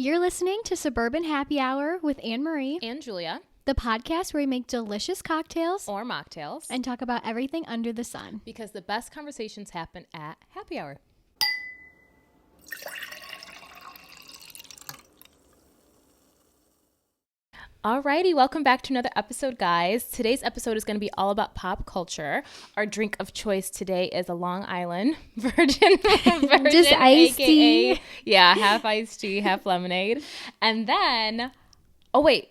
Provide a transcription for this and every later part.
You're listening to Suburban Happy Hour with Anne-Marie and Julia, the podcast where we make delicious cocktails or mocktails, and talk about everything under the sun. because the best conversations happen at happy hour. Alrighty, welcome back to another episode, guys. Today's episode is going to be all about pop culture. Our drink of choice today is a Long Island virgin Just iced tea. Yeah, half iced tea, half lemonade. And then, oh wait,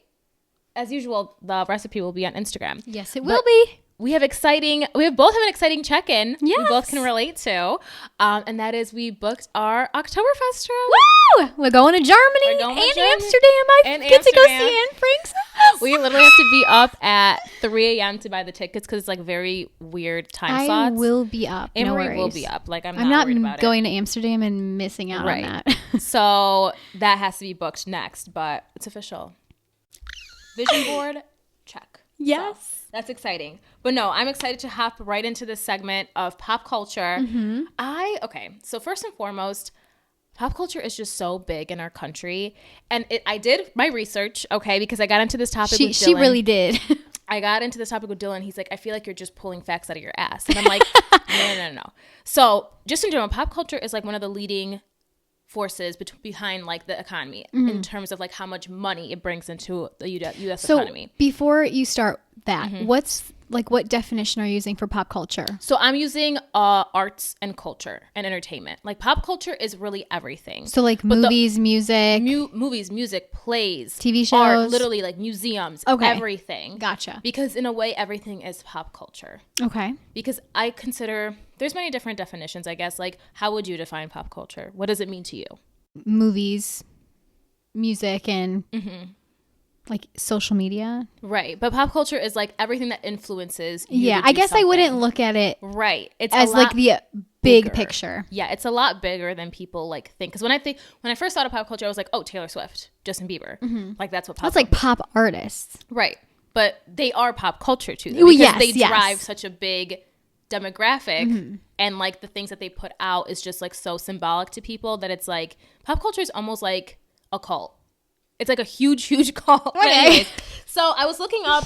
as usual, the recipe will be on Instagram. Yes, it will be. We both have an exciting check-in. Yes. We both can relate to. And that is we booked our Oktoberfest trip. Woo! We're going to Germany and Amsterdam. I get to go see Anne Frank's house. We literally have to be up at 3 a.m. to buy the tickets because it's like very weird time slots. I will be up. No worries. Will be up. Like I'm not not worried about going to Amsterdam and missing out on that. So that has to be booked next, but it's official. Vision board, check. Yes. So that's exciting. But no, I'm excited to hop right into this segment of pop culture. Mm-hmm. So first and foremost, pop culture is just so big in our country. And I did my research, okay, because I got into this topic with Dylan. She really did. I got into this topic with Dylan. He's like, I feel like you're just pulling facts out of your ass. And I'm like, no. So just in general, pop culture is like one of the leading forces behind like the economy in terms of like how much money it brings into the U.S. economy. So before you start that, what definition are you using for pop culture? So I'm using arts and culture and entertainment. Like pop culture is really everything. So like movies, music, music, plays, TV shows, art, literally like museums, everything. Gotcha. Because in a way, everything is pop culture. Okay. Because I consider there's many different definitions, I guess. Like, how would you define pop culture? What does it mean to you? Movies, music, and like social media. Right. But pop culture is like everything that influences you. Yeah, I guess something. I wouldn't look at it it's as like the big picture. Yeah, it's a lot bigger than people like think. Because when I first thought of pop culture, I was like, oh, Taylor Swift, Justin Bieber. Like that's what pop. That's like pop artists. Right. But they are pop culture too. Because they drive such a big demographic, and like the things that they put out is just like so symbolic to people that it's like pop culture is almost like a cult. It's like a huge cult. Okay. Anyways, so I was looking up,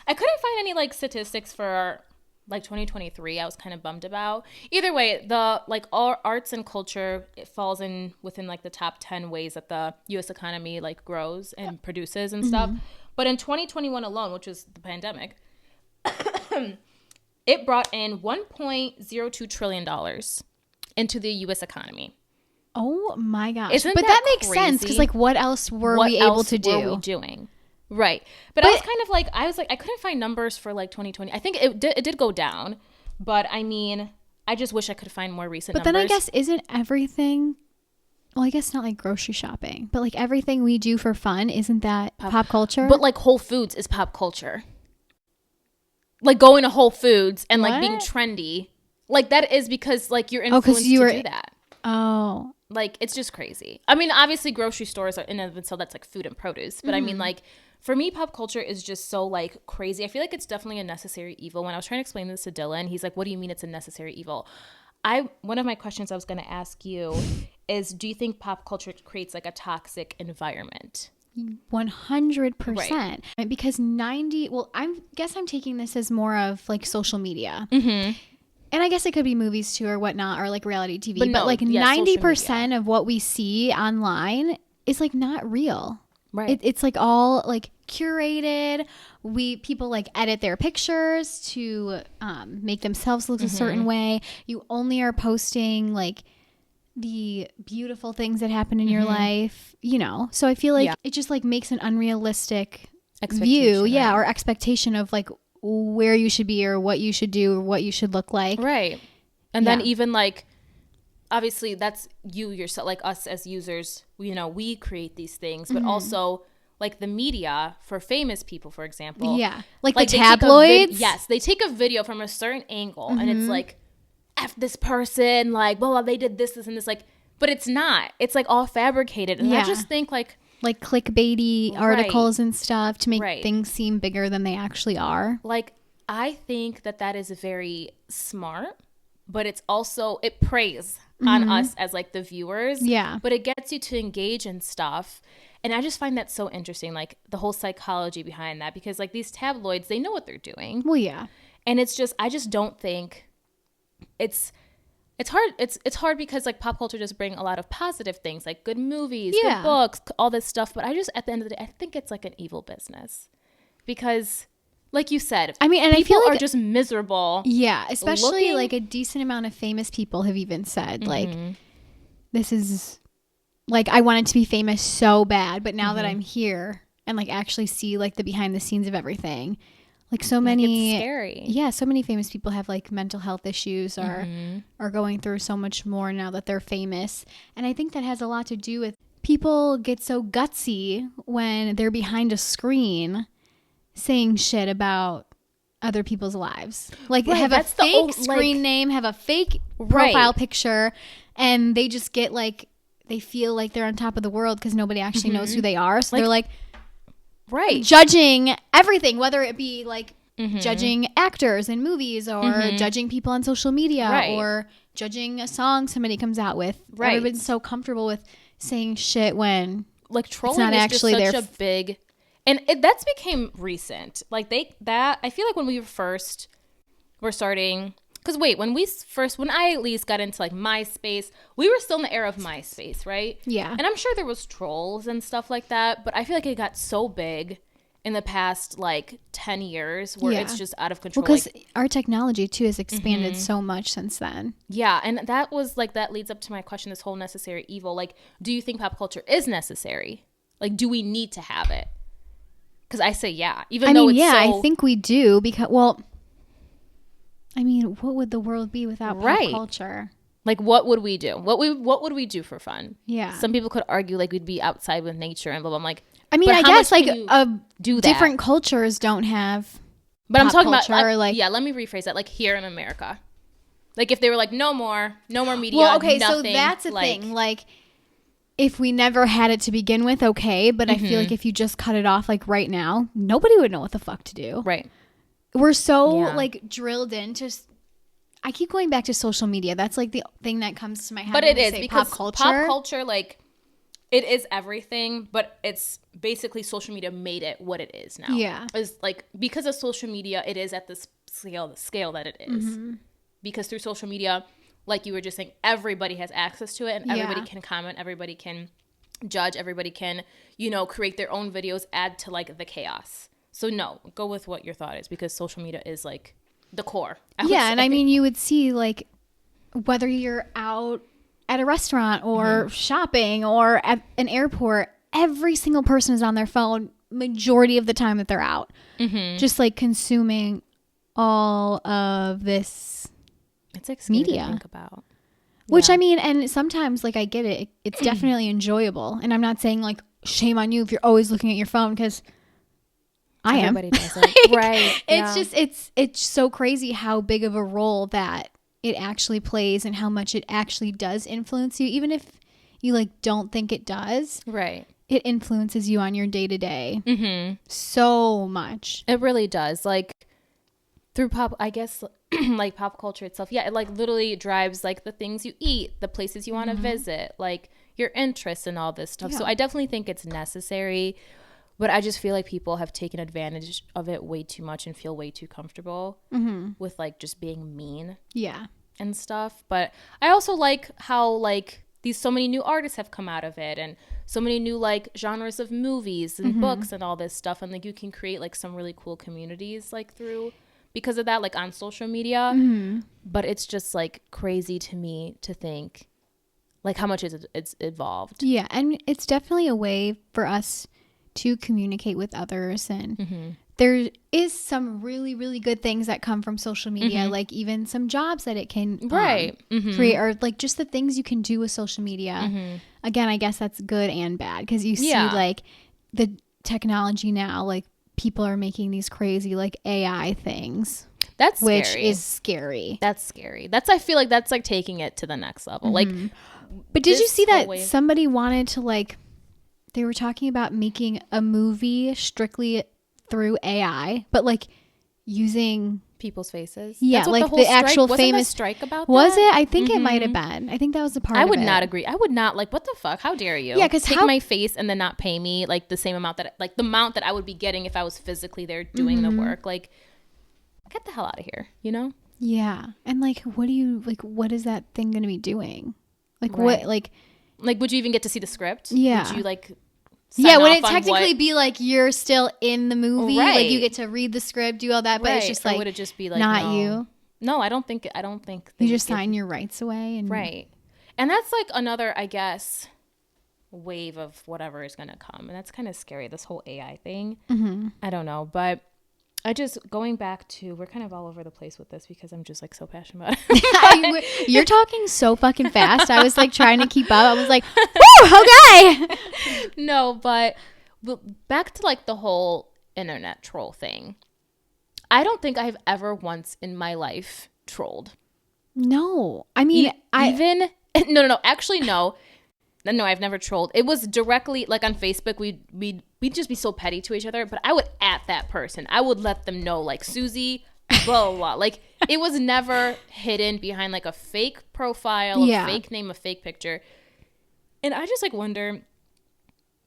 I couldn't find any like statistics for like 2023. I was kind of bummed about. Either way, the like all arts and culture, it falls in within like the top 10 ways that the US economy like grows and produces and stuff. But in 2021 alone, which was the pandemic, it brought in $1.02 trillion into the U.S. economy. Oh my gosh. Isn't but that makes crazy? Sense because like what else were we able to do? What were we doing? Right. But I was kind of like, I couldn't find numbers for like 2020. I think it did go down. But I mean, I just wish I could find more recent numbers. But then I guess isn't everything, well, I guess not like grocery shopping, but like everything we do for fun, isn't that pop culture? But like Whole Foods is pop culture. Like going to Whole Foods and like being trendy, like that is because like you're influenced to do that. Oh, like it's just crazy. I mean, obviously grocery stores are in and of themselves, that's like food and produce. But I mean, like for me, pop culture is just so like crazy. I feel like it's definitely a necessary evil. When I was trying to explain this to Dylan, he's like, "What do you mean it's a necessary evil?" One of my questions I was going to ask you is, do you think pop culture creates like a toxic environment? 100%. Right. Because I guess I'm taking this as more of like social media. And I guess it could be movies too or whatnot, or like reality TV. But like 90% of what we see online is like not real. Right. It's like all like curated. People like edit their pictures to make themselves look a certain way. You only are posting like the beautiful things that happen in your life, so I feel like it just like makes an unrealistic view or expectation of like where you should be or what you should do or what you should look like, right? And then even like obviously that's you yourself, like us as users, we create these things, but also like the media for famous people, for example, like the tabloids, they take a video from a certain angle and it's like, F this person, like, blah, blah, they did this, and this, like, but it's not. It's, like, all fabricated. And I just think, like clickbaity articles and stuff to make things seem bigger than they actually are. Like, I think that is very smart, but it's also, it preys on us as like the viewers. Yeah. But it gets you to engage in stuff. And I just find that so interesting, like the whole psychology behind that, because like these tabloids, they know what they're doing. Well, yeah. And it's just, I just don't think it's hard. It's hard because like pop culture just bring a lot of positive things, like good movies, good books, all this stuff. But I just, at the end of the day, I think it's like an evil business because like you said, I mean, and people I feel like are just miserable. Yeah. Especially like a decent amount of famous people have even said like, this is like, I wanted to be famous so bad, but now that I'm here and like actually see like the behind the scenes of everything, like so many, it's scary. Yeah, so many famous people have like mental health issues or are going through so much more now that they're famous. And I think that has a lot to do with people get so gutsy when they're behind a screen saying shit about other people's lives. Like have a fake screen name, have a fake profile picture, and they just get like, they feel like they're on top of the world because nobody actually knows who they are. So they're like judging everything, whether it be like judging actors in movies or judging people on social media or judging a song somebody comes out with. Everybody's so comfortable with saying shit when like trolling it's not is actually just such a big, and that's became recent. Like I feel like when we first were starting. Because when I at least got into like MySpace, we were still in the era of MySpace, right? Yeah. And I'm sure there was trolls and stuff like that, but I feel like it got so big in the past like 10 years where it's just out of control. Because our technology too has expanded so much since then. Yeah, and that was like, that leads up to my question, this whole necessary evil. Like, do you think pop culture is necessary? Like, do we need to have it? Because I say yeah, I think we do because, well, I mean, what would the world be without pop culture? Like, what would we do? What would we do for fun? Yeah. Some people could argue like we'd be outside with nature and blah blah. I'm like, I mean, I guess like different cultures don't have. But I'm talking culture, about like let me rephrase that. Like here in America, like if they were like no more media. Well, okay, nothing, so that's a thing. Like, if we never had it to begin with, okay. But I feel like if you just cut it off like right now, nobody would know what the fuck to do. Right. We're so like drilled into. I keep going back to social media. That's like the thing that comes to my head. But it is because pop culture, like it is everything. But it's basically social media made it what it is now. Yeah, is like because of social media, it is at this scale that it is. Because through social media, like you were just saying, everybody has access to it, and everybody can comment, everybody can judge, everybody can create their own videos, add to like the chaos. So no, go with what your thought is because social media is like the core. And I mean, you would see like whether you're out at a restaurant or shopping or at an airport, every single person is on their phone majority of the time that they're out, just like consuming all of this. It's like scary media to think about. Which I mean, and sometimes like I get it. It's definitely enjoyable, and I'm not saying like shame on you if you're always looking at your phone because. Everybody does it. Right. It's just it's so crazy how big of a role that it actually plays and how much it actually does influence you, even if you like don't think it does. Right. It influences you on your day to day so much. It really does. Like through I guess like pop culture itself. Yeah, it like literally drives like the things you eat, the places you want to visit, like your interests and all this stuff. Yeah. So I definitely think it's necessary. But I just feel like people have taken advantage of it way too much and feel way too comfortable with like just being mean. Yeah. And stuff. But I also like how like so many new artists have come out of it and so many new like genres of movies and books and all this stuff. And like you can create like some really cool communities like through because of that, like on social media. But it's just like crazy to me to think like how much it's evolved. Yeah. And it's definitely a way for us to communicate with others, and there is some really, really good things that come from social media, like even some jobs that it can create, or like just the things you can do with social media. Again, I guess that's good and bad because you see like the technology now, like people are making these crazy like AI things. That's which scary. Is scary. That's scary. I feel like that's like taking it to the next level. Like, but did you see that somebody wanted to like? They were talking about making a movie strictly through AI, but like using people's faces. Yeah, That's what like the, whole the strike, actual wasn't famous the strike about was that? it? I think it might have been. I think that was the part. I would of it. not agree. I would not like. What the fuck? How dare you? Yeah, because take my face and then not pay me like the same amount that like the amount that I would be getting if I was physically there doing the work. Like, get the hell out of here. You know? Yeah, and like, what do you like? What is that thing going to be doing? Like, Right. what? Like, would you even get to see the script? Yeah. Would you like? Yeah, would it off on technically what- be like you're still in the movie? Like Right. you get to read the script, do all that, but it's Right. just Or like would it just be like not no. you. No, I don't think. I don't think You just sign your rights away, and Right. And that's like another, I guess, wave of whatever is going to come. And that's kind of scary, this whole AI thing. Mm-hmm. I don't know. But I just, going back to, we're kind of all over the place with this because I'm just like so passionate about it. You're talking so fucking fast. I was like trying to keep up. I was like, woo, okay. No, but back to like the whole internet troll thing. I don't think I've ever once in my life trolled. No, I mean, No. Actually, no. No, I've never trolled. It was directly like on Facebook. We'd just be so petty to each other. But I would at that person. I would let them know, like, Susie, blah blah blah. Like, it was never hidden behind like a fake profile, a fake name, a fake picture. And I just like wonder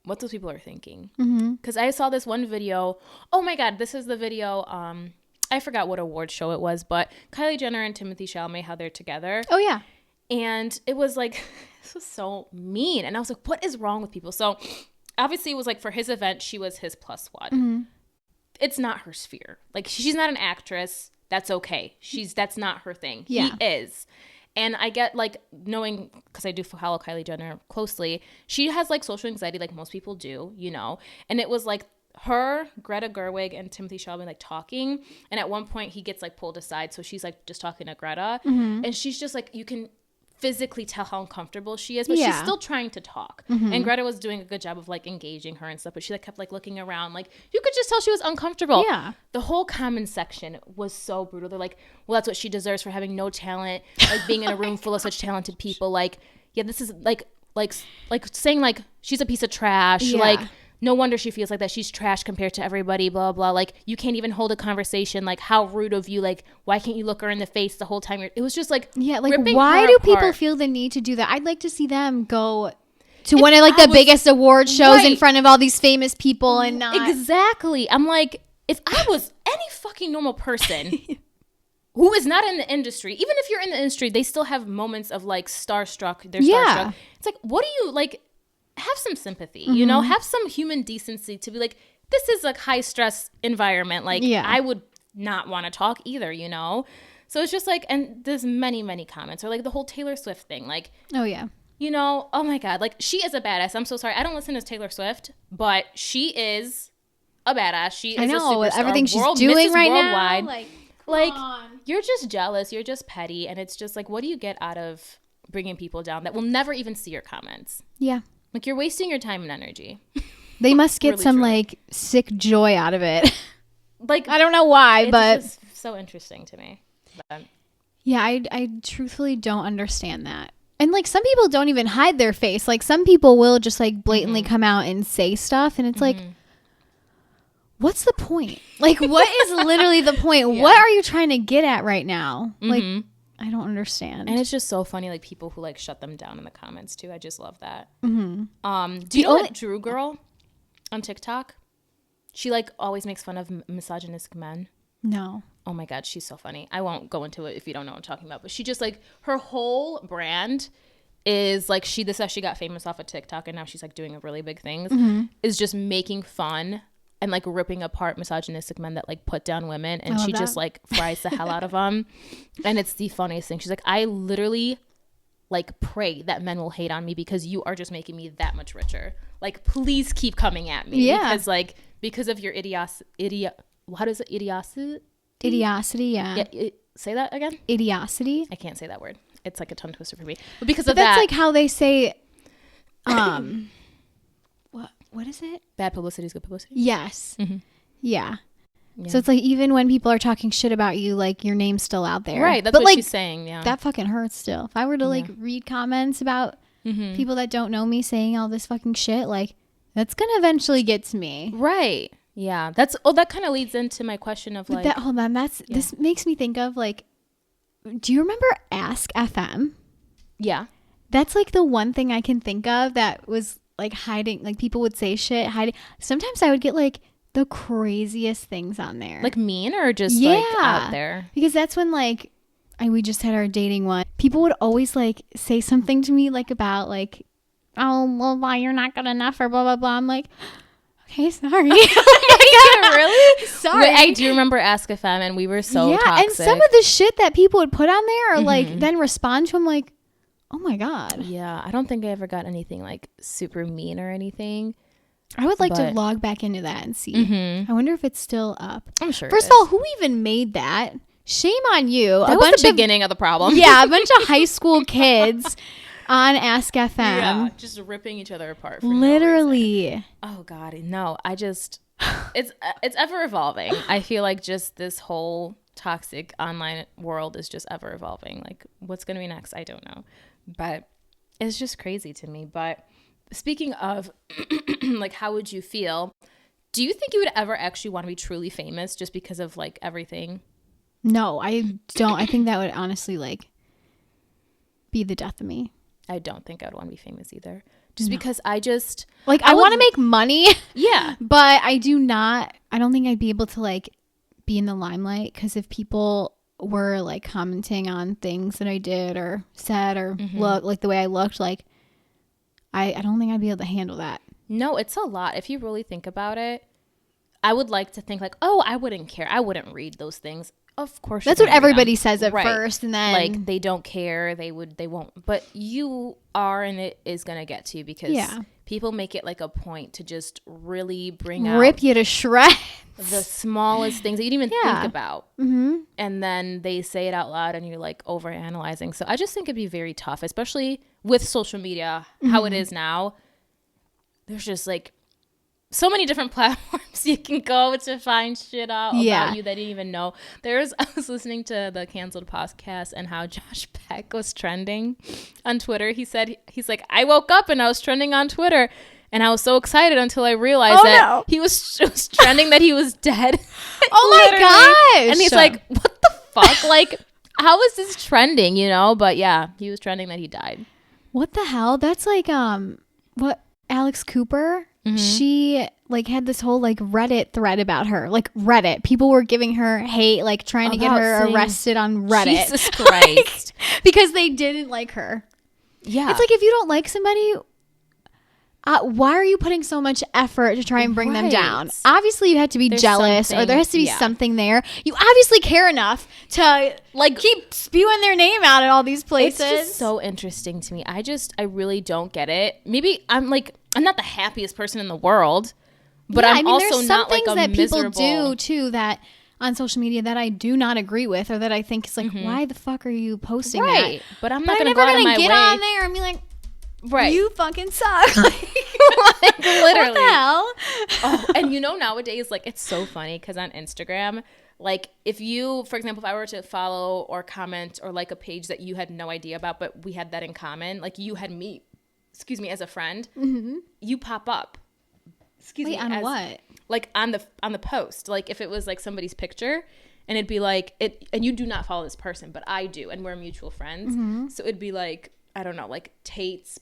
what those people are thinking. Because I saw this one video. Oh my God, this is the video. I forgot what award show it was, but Kylie Jenner and Timothée Chalamet, how they're together. Oh yeah. And it was like, this was so mean. And I was like, what is wrong with people? So obviously it was like for his event, she was his plus one. It's not her sphere. Like, she's not an actress. That's okay. That's not her thing. Yeah. He is. And I get like knowing, because I do follow Kylie Jenner closely, she has like social anxiety like most people do, you know. And it was like her, Greta Gerwig, and Timothée Chalamet like talking. And at one point he gets like pulled aside. So she's like just talking to Greta. And she's just like, you can physically tell how uncomfortable she is, but she's still trying to talk. And Greta was doing a good job of like engaging her and stuff, but she like kept like looking around, like you could just tell she was uncomfortable. Yeah. The whole comment section was so brutal. They're like, well, that's what she deserves for having no talent, like being in a room full of such talented people. Like, yeah, this is like saying like she's a piece of trash. Like, no wonder she feels like that. She's trash compared to everybody, blah, blah. Like, you can't even hold a conversation. Like, how rude of you. Like, why can't you look her in the face the whole time? It was just like, Yeah, like ripping why her do apart. people feel the need to do that? I'd like to see them go to one of like the biggest award shows in Right. front of all these famous people and not. Exactly. I'm like, if I was any fucking normal person who is not in the industry, even if you're in the industry, they still have moments of like starstruck. They're starstruck. It's like, what do you like? Have some sympathy, you know, have some human decency to be like, this is a high stress environment. Like, I would not want to talk either, you know? So it's just like, and there's many, many comments or like the whole Taylor Swift thing. Like, Oh yeah. you know, oh my God, like she is a badass. I'm so sorry. I don't listen to Taylor Swift, but she is a badass. She is I know a superstar. everything she's World, doing Mrs. right Worldwide. now. Like, on. you're just jealous. You're just petty. And it's just like, what do you get out of bringing people down that will never even see your comments? Yeah. Like, you're wasting your time and energy. They must get Really, some truly. like sick joy out of it. Like, I don't know why, it's but just so interesting to me. But, yeah, I truthfully don't understand that. And like some people don't even hide their face. Like some people will just like blatantly come out and say stuff, and it's like, what's the point? Like, what is literally the point? What are you trying to get at right now? Like, I don't understand. and it's just so funny, like people who like shut them down in the comments too. I just love that. Mm-hmm. Do you know that Drew girl on TikTok? She like always makes fun of misogynistic men. No. Oh my God, she's so funny. I won't go into it if you don't know what I'm talking about. But she just like, her whole brand is like, this is how she got famous off of TikTok, and now she's like doing really big things, is just making fun and like ripping apart misogynistic men that like put down women, and she just like fries the hell out of them. And it's the funniest thing. She's like, I literally like pray that men will hate on me because you are just making me that much richer. Like, please keep coming at me. Yeah. Because of your idiocy. Idiocity, yeah. Say that again. Idiocity. I can't say that word. It's like a tongue twister for me. But because But of that's that, like how they say, what is it? bad publicity is good publicity. Yes. Mm-hmm. Yeah. Yeah. So it's like even when people are talking shit about you, like your name's still out there. Right. That's but what like, she's saying. Yeah. that fucking hurts still. If I were to like read comments about people that don't know me saying all this fucking shit, like that's gonna eventually get to me. Right. Yeah, that kind of leads into my question of like, hold on, this makes me think of like, do you remember Ask FM? Yeah. That's like the one thing I can think of that was like hiding, like people would say shit, hiding. Sometimes I would get like the craziest things on there. Like mean or just like out there? Because that's when like, we just had our dating one. People would always like say something to me like about like, oh, well, why you're not good enough or blah, blah, blah. I'm like, okay, sorry. Really? Sorry. Wait, I do remember Ask FM and we were so toxic. And some of the shit that people would put on there or like then respond to, I'm like, oh my God. Yeah, I don't think I ever got anything like super mean or anything. I would like to log back into that and see. I wonder if it's still up. I'm sure. First of all, who even made that? Shame on you. That was the beginning of the problem. Yeah, a bunch of high school kids on Ask FM. Yeah, just ripping each other apart. For Literally. No reason. Oh God, no. It's ever evolving. I feel like just this whole toxic online world is just ever evolving. Like what's going to be next? I don't know. But it's just crazy to me. But speaking of like, how would you feel? Do you think you would ever actually want to be truly famous just because of like everything? No, I don't. I think that would honestly like be the death of me. I don't think I would want to be famous either. Just because I just like I want to make money. Yeah. But I don't think I'd be able to like be in the limelight, because if people were like commenting on things that I did or said or look like the way I looked, like I don't think I'd be able to handle that. No, it's a lot. If you really think about it, I would like to think like, oh, I wouldn't care. I wouldn't read those things. Of course. That's what everybody says at first. And then like they don't care. They won't. But you are, and it is going to get to you because people make it like a point to just really rip you to shreds. The smallest things that you didn't even think about. And then they say it out loud and you're like overanalyzing. So I just think it'd be very tough, especially with social media, how it is now. There's just like so many different platforms you can go to find shit out about you that you didn't even know. I was listening to the Canceled podcast and how Josh Peck was trending on Twitter. He's like, I woke up and I was trending on Twitter and I was so excited until I realized that it was trending that he was dead. Oh my gosh. And he's like, what the fuck? Like, how is this trending, you know? But yeah, he was trending that he died. What the hell? That's like, what Alex Cooper? She like had this whole like Reddit thread about her. Like Reddit, people were giving her hate, like trying to get her arrested on Reddit. Jesus Christ. Because they didn't like her. Yeah, it's like if you don't like somebody, why are you putting so much effort to try and bring them down? Obviously you have to be jealous, or there has to be something there. You obviously care enough to like keep spewing their name out at all these places. It's just so interesting to me. I really don't get it. Maybe I'm not the happiest person in the world, but I'm also not like a miserable. There's some things that people do too that on social media that I do not agree with, or that I think is like, why the fuck are you posting that? But I'm not going to go out of my way. Get on there and be like, you fucking suck. Like, literally. What the hell? Oh, and you know, nowadays, like, it's so funny because on Instagram, like, if you, for example, if I were to follow or comment or like a page that you had no idea about, but we had that in common, like you had me, as a friend, you pop up. On what? Like on the post. Like if it was like somebody's picture and it'd be like it, and you do not follow this person, but I do, and we're mutual friends. So it'd be like, I don't know, like Tate's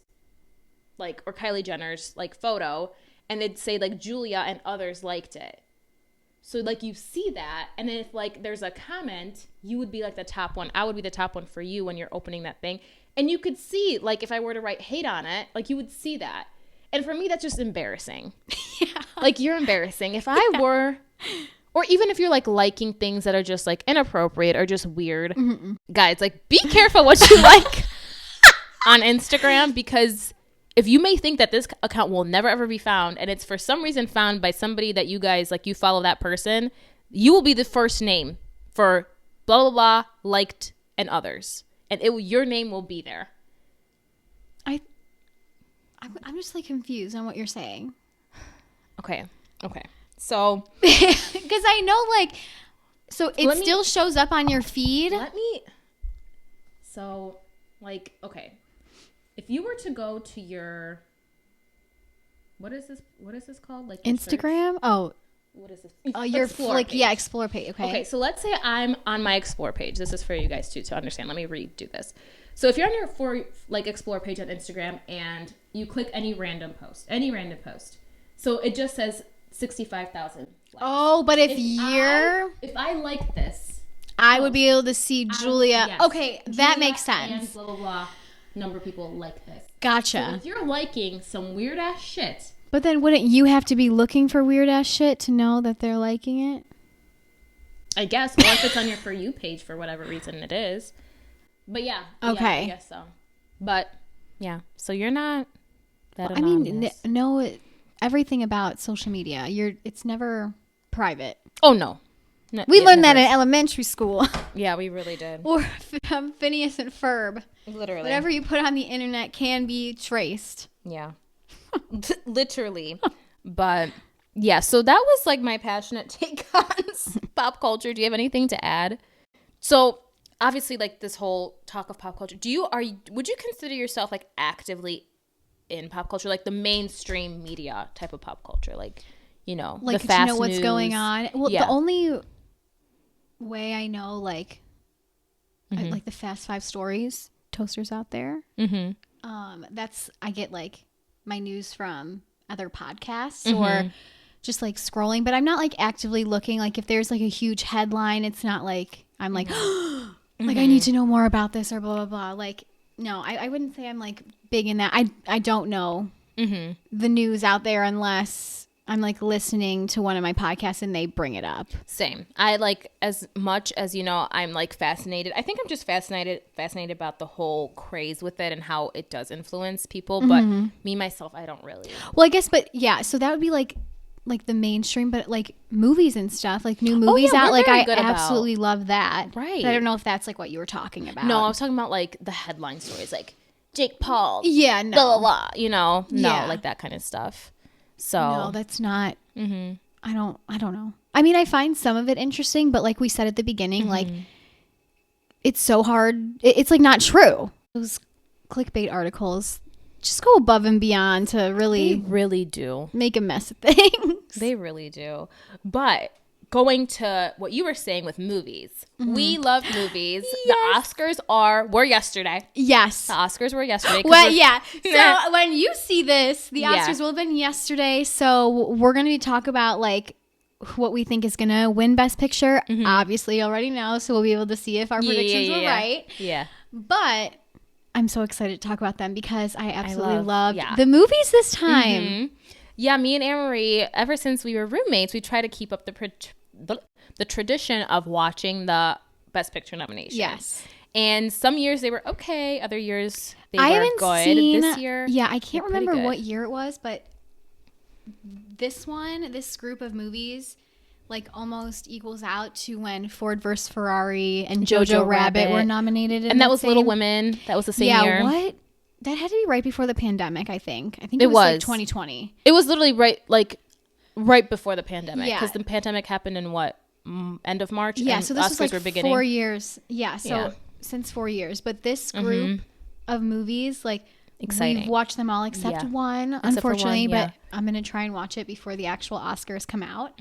like, or Kylie Jenner's like photo, and it'd say like Julia and others liked it. So like you see that, and then if like there's a comment, you would be like the top one. I would be the top one for you when you're opening that thing. And you could see, like, if I were to write hate on it, like, you would see that. And for me, that's just embarrassing. Like, you're embarrassing. If I were, or even if you're, like, liking things that are just, like, inappropriate or just weird, guys, like, be careful what you like on Instagram, because if you may think that this account will never, ever be found, and it's for some reason found by somebody that you guys, like, you follow that person, you will be the first name for blah, blah, blah, liked, and others. And your name will be there. I'm just like confused on what you're saying. Okay. So, because I know like, so it still shows up on your feed. So like, okay, if you were to go to your, what is this called? Like Instagram? Oh, what is this? Your Explore page. Explore page. Okay, so let's say I'm on my Explore page. This is for you guys too to understand. let me redo this. So if you're on your Explore page on Instagram and you click any random post, so it just says 65,000 likes. Oh, but if I like this, I would be able to see Julia. Yes. Okay, that makes sense. And blah blah blah. Number of people like this. Gotcha. So if you're liking some weird ass shit, but then wouldn't you have to be looking for weird ass shit to know that they're liking it? I guess. Or if it's on your For You page for whatever reason it is. But yeah. Okay. Yeah, I guess so. But yeah. So you're not that anonymous. I mean, no, everything about social media, it's never private. Oh, no. We learned that in elementary school. Yeah, we really did. Or Phineas and Ferb. Literally. Whatever you put on the internet can be traced. Yeah. Literally. But yeah, so that was like my passionate take on pop culture. Do you have anything to add? So obviously, like this whole talk of pop culture, would you consider yourself like actively in pop culture, like the mainstream media type of pop culture, like, you know, like the fast to know what's news. going on? Well, yeah. The only way I know, like, like the Fast Five stories, toasters out there. I get like my news from other podcasts or just like scrolling, but I'm not like actively looking. Like if there's like a huge headline, it's not like I'm like, like I need to know more about this or blah blah blah. Like no, I wouldn't say I'm like big in that. I don't know the news out there unless I'm like listening to one of my podcasts and they bring it up. Same. I like, as much as, you know, I'm like fascinated. I think I'm just fascinated about the whole craze with it and how it does influence people. But me, myself, I don't really. Well, I guess, but yeah, so that would be like the mainstream, but like movies and stuff, like new movies out. Like I absolutely love that. Right. But I don't know if that's like what you were talking about. No, I was talking about like the headline stories, like Jake Paul. Yeah, no. Blah, blah, blah, you know, Yeah. like that kind of stuff. So no, that's not. I don't know. I mean, I find some of it interesting, but like we said at the beginning, like it's so hard. It's like not true. Those clickbait articles just go above and beyond to they really do make a mess of things. They really do. But going to what you were saying with movies, we love movies. Yes. The Oscars were yesterday. Yes. The Oscars were yesterday. Well, yeah. So when you see this, the Oscars will have been yesterday. So we're going to talk about like what we think is going to win Best Picture. Obviously, you already know. So we'll be able to see if our predictions were right. Yeah. But I'm so excited to talk about them because I absolutely loved yeah. the movies this time. Yeah, me and Anne-Marie, ever since we were roommates, we try to keep up the tradition of watching the Best Picture nominations. Yes. And some years they were okay. Other years they were good. This year, yeah, I can't remember what year it was, but this group of movies, like almost equals out to when Ford vs. Ferrari and Jojo Rabbit were nominated. And that was Little Women. That was the same year. Yeah, what? That had to be right before the pandemic, I think. I think it was like 2020. It was literally right before the pandemic. Because the pandemic happened in what? End of March? Yeah, and so this Oscars was like were beginning. 4 years. Yeah, so since 4 years. But this group of movies, like, exciting. We've watched them all except one, unfortunately. But I'm going to try and watch it before the actual Oscars come out.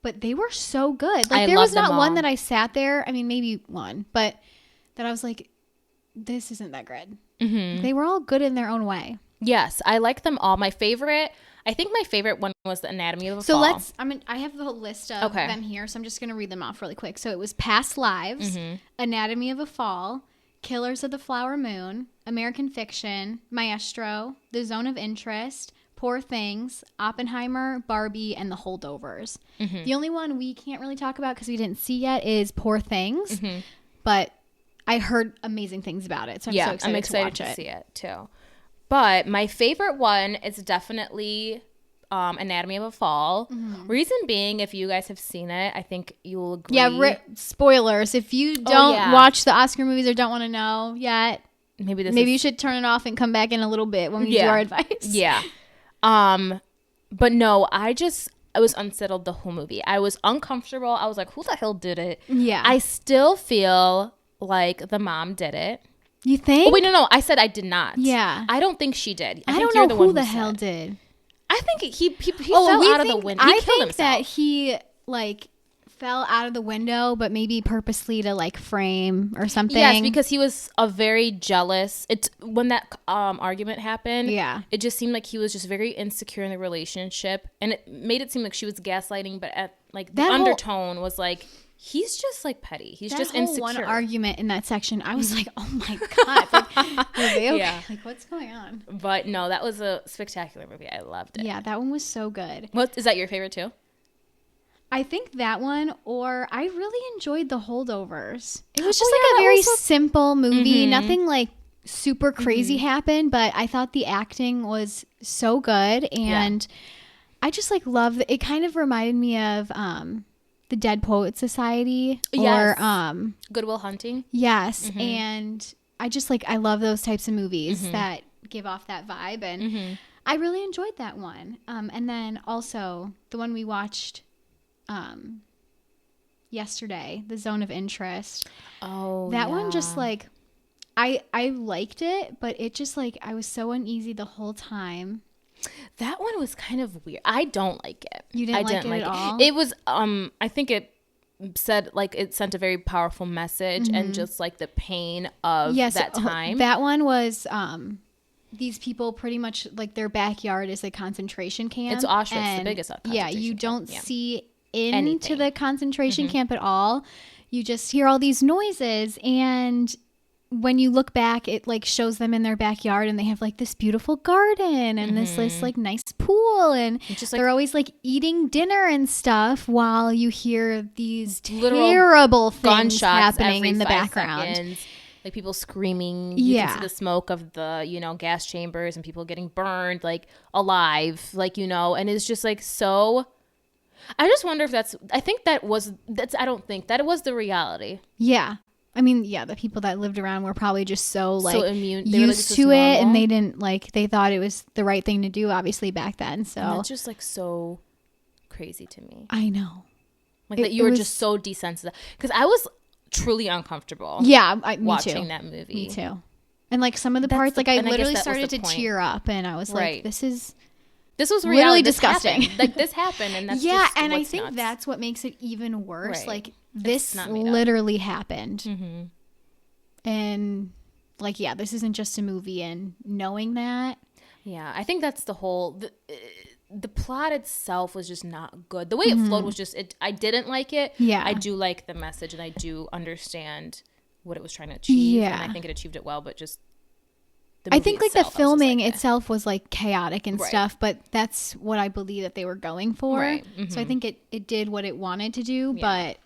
But they were so good. Like, there was not one that I sat there. I mean, maybe one. But that I was like, this isn't that good. They were all good in their own way. Yes, I like them all. I think my favorite one was The Anatomy of a Fall. So I have the whole list of them here, so I'm just going to read them off really quick. So it was Past Lives, Anatomy of a Fall, Killers of the Flower Moon, American Fiction, Maestro, The Zone of Interest, Poor Things, Oppenheimer, Barbie, and The Holdovers. The only one we can't really talk about because we didn't see yet is Poor Things, but I heard amazing things about it, so I'm excited to see it too. But my favorite one is definitely Anatomy of a Fall. Reason being, if you guys have seen it, I think you will agree. Yeah, spoilers. If you don't watch the Oscar movies or don't want to know yet, maybe you should turn it off and come back in a little bit when we do our advice. Yeah. But no, I was unsettled the whole movie. I was uncomfortable. I was like, who the hell did it? Yeah. I still feel like the mom did it. You think? Oh, wait, no. I said I did not. Yeah. I don't think she did. I don't know who the hell did. I think he fell out of the window. He killed himself. That he like fell out of the window, but maybe purposely to like frame or something. Yes, because he was a very jealous. It's when that argument happened. Yeah, it just seemed like he was just very insecure in the relationship, and it made it seem like she was gaslighting. But at like the undertone was like he's just like petty. He's just insecure. One argument in that section, I was like, oh my god, like, are they okay? Yeah. Like what's going on? But no, that was a spectacular movie. I loved it. Yeah, that one was so good. What is that your favorite too? I think that one, or I really enjoyed The Holdovers. It was just a very simple movie. Nothing like super crazy happened, but I thought the acting was so good, and I just like love it. Kind of reminded me of the Dead Poet Society or Goodwill Hunting. Yes, and I just like I love those types of movies that give off that vibe, and I really enjoyed that one. And then also the one we watched yesterday, The Zone of Interest. Oh, that one just like I liked it, but it just like I was so uneasy the whole time. That one was kind of weird. I don't like it. You didn't like it at all? It was I think it said like it sent a very powerful message and just like the pain of that time. That one was these people pretty much like their backyard is a concentration camp. It's Auschwitz, the biggest concentration camp. You don't Yeah. see into the concentration camp at all. You just hear all these noises, and when you look back, it like shows them in their backyard, and they have like this beautiful garden and this like nice pool, and just, like, they're always like eating dinner and stuff while you hear these terrible things happening in the background. Seconds. Like people screaming, you can see the smoke of the, gas chambers and people getting burned like alive, like, and it's just like so. I just wonder if I don't think that it was the reality. Yeah. I mean, yeah, the people that lived around were probably just so immune, used to it, and they didn't they thought it was the right thing to do, obviously back then. So and that's just like so crazy to me. I know, like that you were just so desensitized, because I was truly uncomfortable. Yeah, watching that movie. Me too. And like some of the parts, I literally started to tear up, and I was like, "This was really disgusting." Like this happened, and that's and I think that's what makes it even worse. Right. Like this literally happened, and like this isn't just a movie. And knowing that, I think that's the whole. The plot itself was just not good. The way it flowed was just I didn't like it. Yeah, I do like the message, and I do understand what it was trying to achieve. Yeah, and I think it achieved it well, but just. I think like the filming itself was like chaotic and stuff, but that's what I believe that they were going for. Right. So I think it did what it wanted to do, but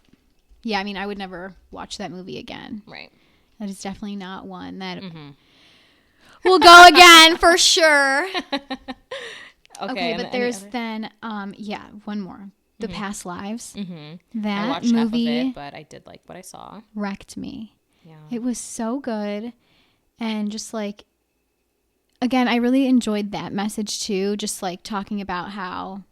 I mean, I would never watch that movie again. Right. That is definitely not one that will go again for sure. Okay, but there's then one more. The Past Lives. That I watched movie half of it, but I did like what I saw. Wrecked me. Yeah. It was so good, and just like. Again, I really enjoyed that message too, just like talking about how,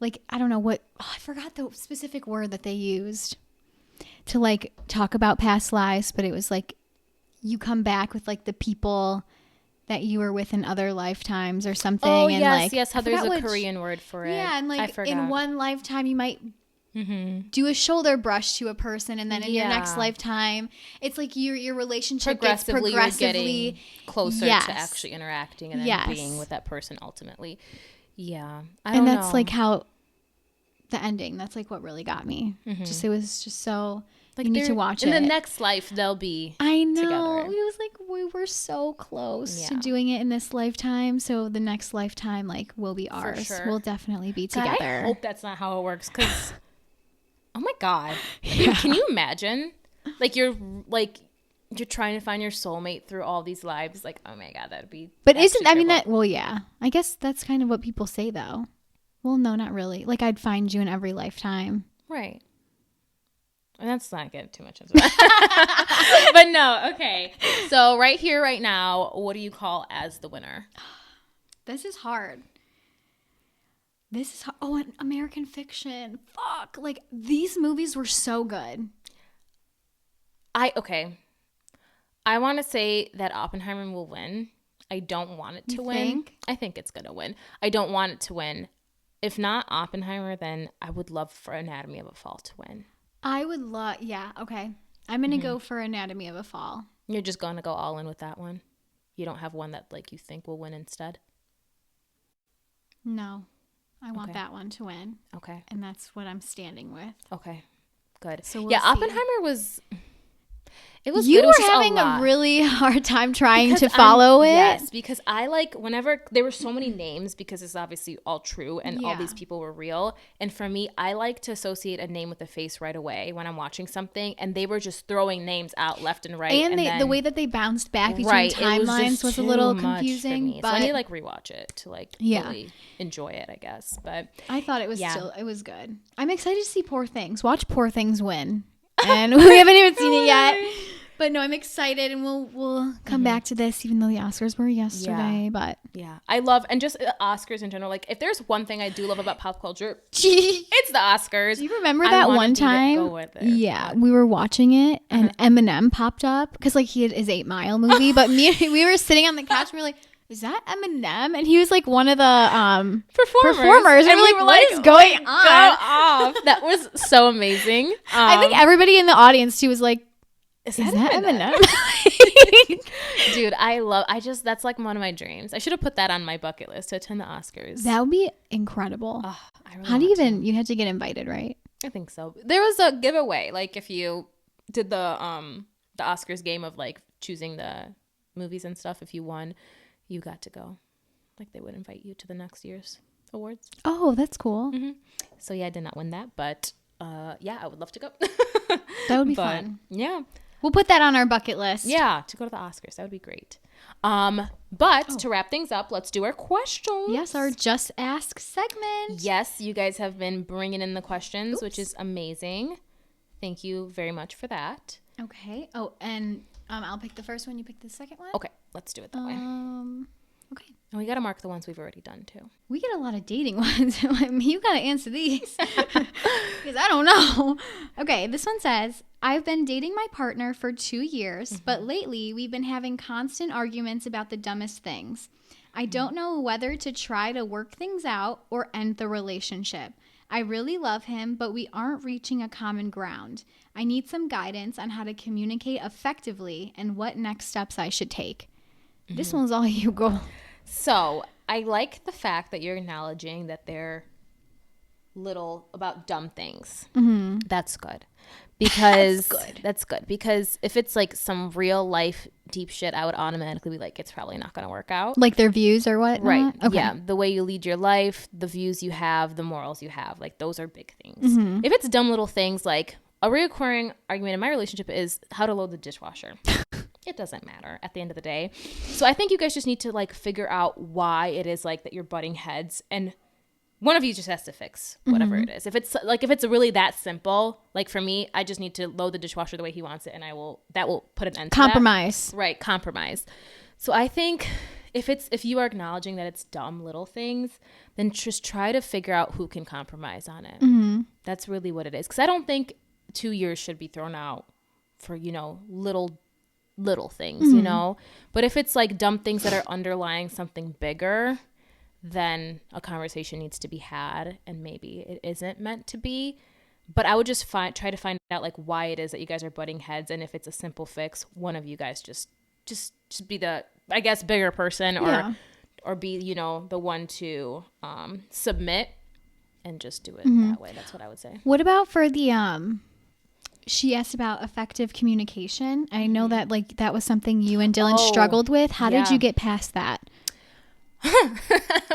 like, I don't know I forgot the specific word that they used to like talk about past lives, but it was like you come back with like the people that you were with in other lifetimes or something. Oh, and yes, how there's a Korean word for it. Yeah, and like in one lifetime you might do a shoulder brush to a person, and then in your next lifetime it's like your relationship gets progressively closer to actually interacting and then being with that person ultimately. I don't know. Like how the ending, that's like what really got me. Just it was just so like you need to watch it. In the next life they'll be I know together. It was like we were so close to doing it in this lifetime, so the next lifetime like will be ours. For sure. We'll definitely be together. God, I hope that's not how it works, because oh my God. Can you imagine? Like you're trying to find your soulmate through all these lives. Like, oh my God, that'd be. But I guess that's kind of what people say though. Well, no, not really. Like I'd find you in every lifetime. Right. And that's not getting too much into it. But no, okay. So right here, right now, what do you call as the winner? This is hard. Oh, an American Fiction. Fuck. Like, these movies were so good. I want to say that Oppenheimer will win. I don't want it to You win. think? I think it's going to win. I don't want it to win. If not Oppenheimer, then I would love for Anatomy of a Fall to win. I would love, yeah, okay. I'm going to go for Anatomy of a Fall. You're just going to go all in with that one? You don't have one that like you think will win instead? No. I want that one to win. Okay. And that's what I'm standing with. Okay. Good. So we'll yeah, see. Oppenheimer was... It was You good. It was were just having a a really hard time trying because to follow it. Yes, because I like whenever there were so many names because it's obviously all true and all these people were real. And for me, I like to associate a name with a face right away when I'm watching something. And they were just throwing names out left and right. And then, the way that they bounced back between timelines was a little confusing. But so I need to like rewatch it to like really enjoy it, I guess. But I thought it was it was good. I'm excited to see Poor Things. Watch Poor Things win. And we haven't even seen it yet. But no, I'm excited, and we'll come back to this, even though the Oscars were yesterday. But I love, and just Oscars in general. Like, if there's one thing I do love about pop culture, it's the Oscars. Do you remember that one time? Yeah, we were watching it, and Eminem popped up because like he had his 8 Mile movie. But we were sitting on the couch, and we were like, "Is that Eminem?" And he was like one of the performers. And we were like, "What is going on?" Go off! That was so amazing. I think everybody in the audience too was like, Is that Eminem? Dude, that's like one of my dreams. I should have put that on my bucket list to attend the Oscars. That would be incredible. How do you had to get invited, right? I think so. There was a giveaway. Like if you did the Oscars game of like choosing the movies and stuff, if you won, you got to go. Like they would invite you to the next year's awards. Oh, that's cool. Mm-hmm. So yeah, I did not win that, but yeah, I would love to go. That would be fun. Yeah. We'll put that on our bucket list. Yeah, to go to the Oscars. That would be great. But to wrap things up, let's do our questions. Yes, our Just Ask segment. Yes, you guys have been bringing in the questions, which is amazing. Thank you very much for that. Okay. Oh, and I'll pick the first one. You pick the second one? Okay, let's do it that way. Okay. And we got to mark the ones we've already done, too. We get a lot of dating ones. You got to answer these. Because I don't know. Okay, this one says, I've been dating my partner for 2 years, but lately we've been having constant arguments about the dumbest things. I don't know whether to try to work things out or end the relationship. I really love him, but we aren't reaching a common ground. I need some guidance on how to communicate effectively and what next steps I should take. This one's all you, go. So I like the fact that you're acknowledging that they're little about dumb things. Mm-hmm. That's good. Because that's good. Because if it's like some real life deep shit, I would automatically be like, it's probably not going to work out. Like their views or what? Right. Okay. Yeah. The way you lead your life, the views you have, the morals you have, like those are big things. Mm-hmm. If it's dumb little things, like a recurring argument in my relationship is how to load the dishwasher. It doesn't matter at the end of the day. So I think you guys just need to like figure out why it is like that you're butting heads, and one of you just has to fix whatever it is. If it's really that simple, like for me, I just need to load the dishwasher the way he wants it, and that will put an end to compromise. That. Right, compromise. So I think if you are acknowledging that it's dumb little things, then just try to figure out who can compromise on it. Mm-hmm. That's really what it is. Because I don't think 2 years should be thrown out for, little things, but if it's like dumb things that are underlying something bigger, then a conversation needs to be had, and maybe it isn't meant to be. But I would just try to find out like why it is that you guys are butting heads, and if it's a simple fix, one of you guys just be the, I guess, bigger person, or be the one to submit and just do it that way. That's what I would say. What about for the she asked about effective communication. I know that like that was something you and Dylan struggled with. How did you get past that?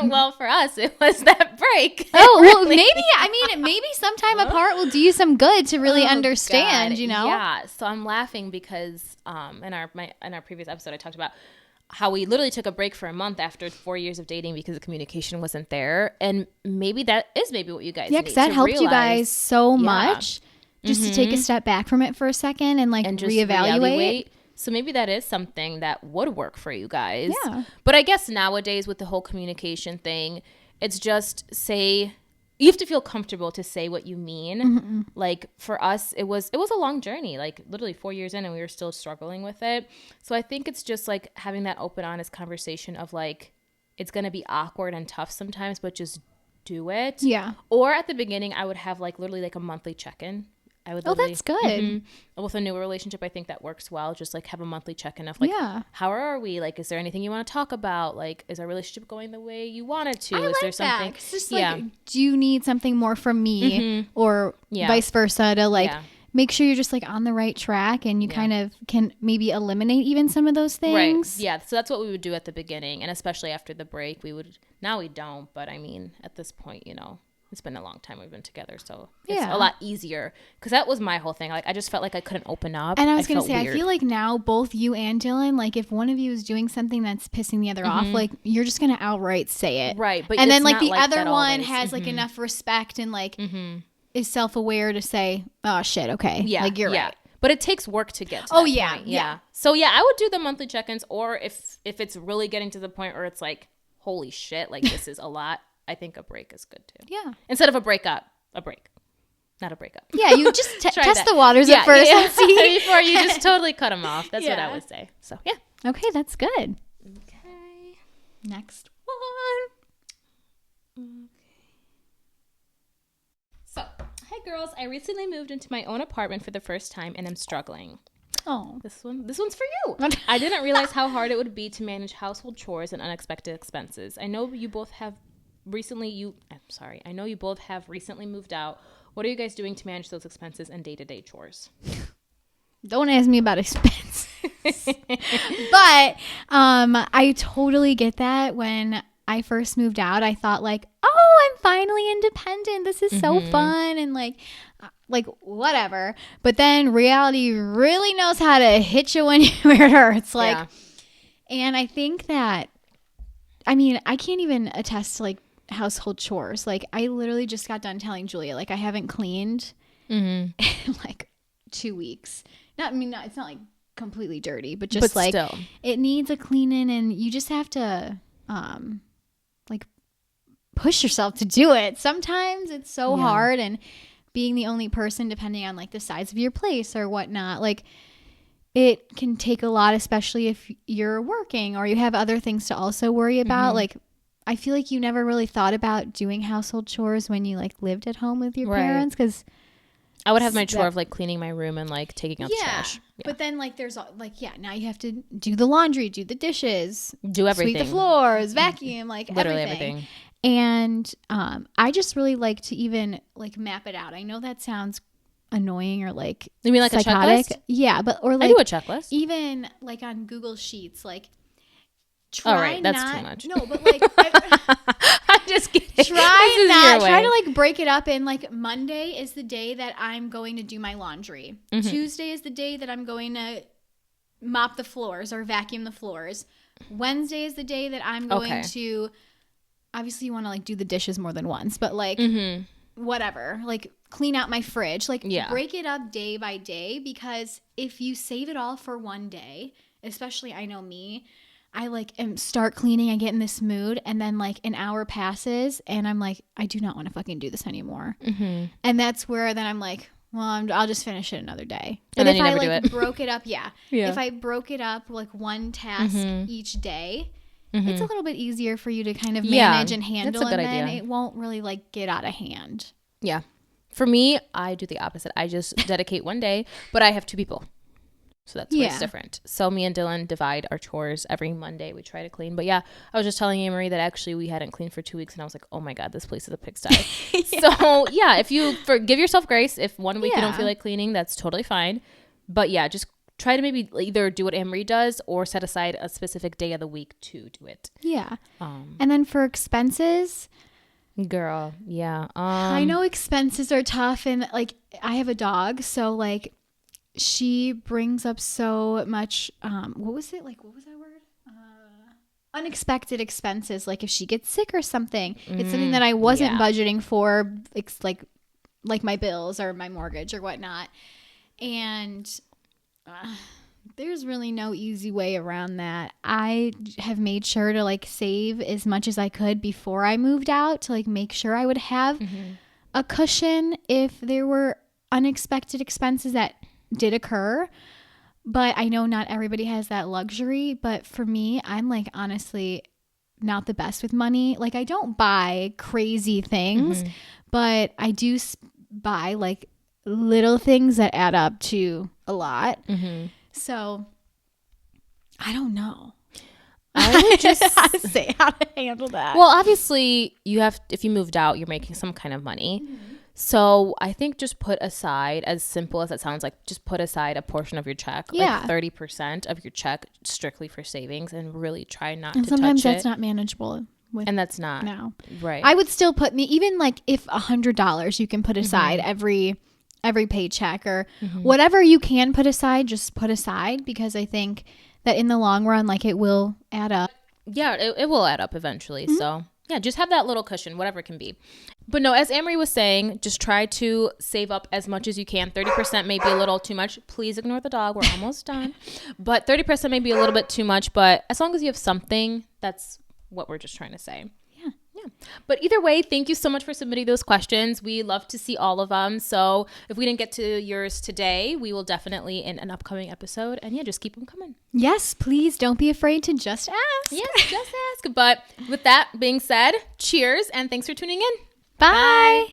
Well, for us, it was that break. Oh, well, maybe sometime apart will do you some good to really understand, God. Yeah. So I'm laughing because in our previous episode, I talked about how we literally took a break for a month after 4 years of dating because the communication wasn't there, and maybe that is what you guys need. Yeah, because that helped you guys so much. Just to take a step back from it for a second and like reevaluate. So maybe that is something that would work for you guys. Yeah. But I guess nowadays with the whole communication thing, it's just say, you have to feel comfortable to say what you mean. Like for us, it was a long journey, like literally 4 years in, and we were still struggling with it. So I think it's just like having that open, honest conversation of like, it's going to be awkward and tough sometimes, but just do it. Yeah. Or at the beginning, I would have like literally like a monthly check-in. I would that's good. With a newer relationship, I think that works well. Just like have a monthly check-in of like, how are we? Like, is there anything you want to talk about? Like, is our relationship going the way you want it to? Is there something? It's just like, do you need something more from me, or vice versa, to like make sure you're just like on the right track, and you kind of can maybe eliminate even some of those things. Right. Yeah. So that's what we would do at the beginning, and especially after the break, we would. Now we don't, but I mean, at this point, you know. It's been a long time we've been together, so it's a lot easier. Because that was my whole thing. Like, I just felt like I couldn't open up. And I was going to say, I feel like now both you and Dylan, like if one of you is doing something that's pissing the other off, like you're just going to outright say it. Right. But and then like the other one has like enough respect and like is self-aware to say, oh shit, okay. Yeah. Like you're right. But it takes work to get to that point. Yeah. So yeah, I would do the monthly check-ins, or if it's really getting to the point where it's like, holy shit, like this is a lot. I think a break is good too. Yeah. Instead of a break. Not a breakup. Yeah, you just test the waters at first and see. Before you just totally cut them off. That's what I would say. So, yeah. Okay, that's good. Okay. Next one. Okay. So, hi girls. I recently moved into my own apartment for the first time and I'm struggling. Oh, this one's for you. I didn't realize how hard it would be to manage household chores and unexpected expenses. I know you both have recently moved out. What are you guys doing to manage those expenses and day-to-day chores? Don't ask me about expenses. But I totally get that. When I first moved out, I thought like, oh, I'm finally independent. This is so fun. And like whatever. But then reality really knows how to hit you when where it hurts. Like, and I think that, I mean, I can't even attest to like household chores. Like I literally just got done telling Julia, like I haven't cleaned in like 2 weeks. It's not like completely dirty, but just like still, it needs a cleaning, and you just have to like push yourself to do it. Sometimes it's so hard, and being the only person, depending on like the size of your place or whatnot, like it can take a lot, especially if you're working or you have other things to also worry about. Like I feel like you never really thought about doing household chores when you like lived at home with your parents, because I would have my chore of like cleaning my room and like taking out the trash. Yeah. But then like there's like, now you have to do the laundry, do the dishes, do everything, sweep the floors, vacuum, like literally everything. And I just really like to even like map it out. I know that sounds annoying or like, you mean like psychotic. A checklist? Yeah, but or like I do a checklist. Even like on Google Sheets, like that's too much. No, but like I'm just kidding. Try to like break it up in like Monday is the day that I'm going to do my laundry. Tuesday is the day that I'm going to mop the floors or vacuum the floors. Wednesday is the day that I'm going to, obviously you want to like do the dishes more than once, but like whatever, like clean out my fridge, like break it up day by day, because if you save it all for one day, especially I know me, I like start cleaning, I get in this mood, and then like an hour passes and I'm like, I do not want to fucking do this anymore. And that's where then I'm like, well, I'll just finish it another day. But if I like broke it up, if I broke it up like one task each day, it's a little bit easier for you to kind of manage and handle, and then it won't really like get out of hand. Yeah. For me, I do the opposite. I just dedicate one day, but I have 2 people. So that's where it's different. So me and Dylan divide our chores every Monday. We try to clean. But I was just telling Anne-Marie that actually we hadn't cleaned for 2 weeks, and I was like, oh my God, this place is a pigsty. So if you give yourself grace, if 1 week you don't feel like cleaning, that's totally fine. But just try to maybe either do what Anne-Marie does or set aside a specific day of the week to do it. Yeah. And then for expenses, girl, I know expenses are tough, and like I have a dog, so like she brings up so much what was that word, unexpected expenses, like if she gets sick or something. It's something that I wasn't budgeting for. It's like my bills or my mortgage or whatnot, and There's really no easy way around that. I have made sure to like save as much as I could before I moved out to like make sure I would have a cushion if there were unexpected expenses that did occur. But I know not everybody has that luxury. But for me, I'm like honestly not the best with money. Like I don't buy crazy things, but I do buy like little things that add up to a lot. So I don't know. I would just how to handle that. Well, obviously if you moved out, you're making some kind of money. So I think just put aside, as simple as that sounds, like just put aside a portion of your check, like 30% of your check strictly for savings, and really try not to touch it. And sometimes that's not manageable. And that's not. No. Right. I would still put even like if $100 you can put aside every paycheck or whatever you can put aside, just put aside, because I think that in the long run, like it will add up. Yeah, it will add up eventually. So yeah, just have that little cushion, whatever it can be. But no, as Amory was saying, just try to save up as much as you can. 30% may be a little too much. Please ignore the dog. We're almost done. But 30% may be a little bit too much. But as long as you have something, that's what we're just trying to say. Yeah. But either way, thank you so much for submitting those questions. We love to see all of them. So if we didn't get to yours today, we will definitely in an upcoming episode. And yeah, just keep them coming. Yes, please don't be afraid to just ask. Yes, just ask. But with that being said, cheers and thanks for tuning in. Bye.